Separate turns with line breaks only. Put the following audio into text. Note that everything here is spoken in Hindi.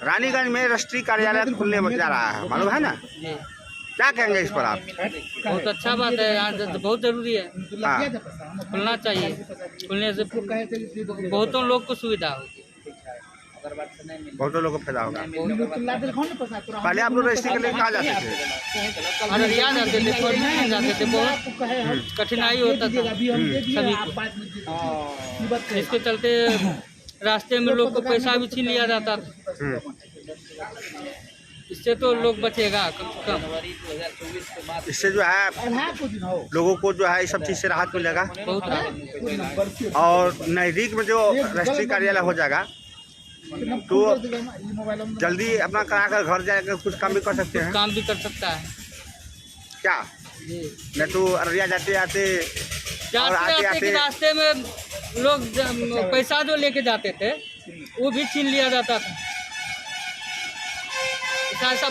रानीगंज में रजिस्ट्री कार्यालय खुलने जा रहा है, मालूम है ना?
जी।
क्या कहेंगे इस पर आप?
बहुत अच्छा बात है, यहाँ बहुत जरूरी है,
हाँ,
खुलना चाहिए। खुलने से बहुतों लोग को सुविधा होगी।
बहुत लोगों को फायदा होगा। पहले आप लोग रजिस्ट्री के लिए कहाँ जाते थे?
अररिया जाते थे, पढ़ने नहीं जाते थे, बहुत कठिनाई होता था सभी को। इसके चलते रास्ते में लोग को पैसा भी छीन लिया जाता था। इससे तो लोग बचेगा कम से कम।
इससे जो है लोगों को जो है इस सब चीज़ से राहत मिलेगा।
बहुत राहत।
और नज़दीक में जो रजिस्ट्री कार्यालय हो जाएगा तो जल्दी अपना करा कर घर जाकर कुछ काम भी कर सकते हैं।
काम भी कर सकता है।
क्या
जी।
मैं तो अररिया जाते आते और आते आते
रास्ते में लोग पैसा जो लेके जाते थे वो भी छीन लिया जाता था। ऐसा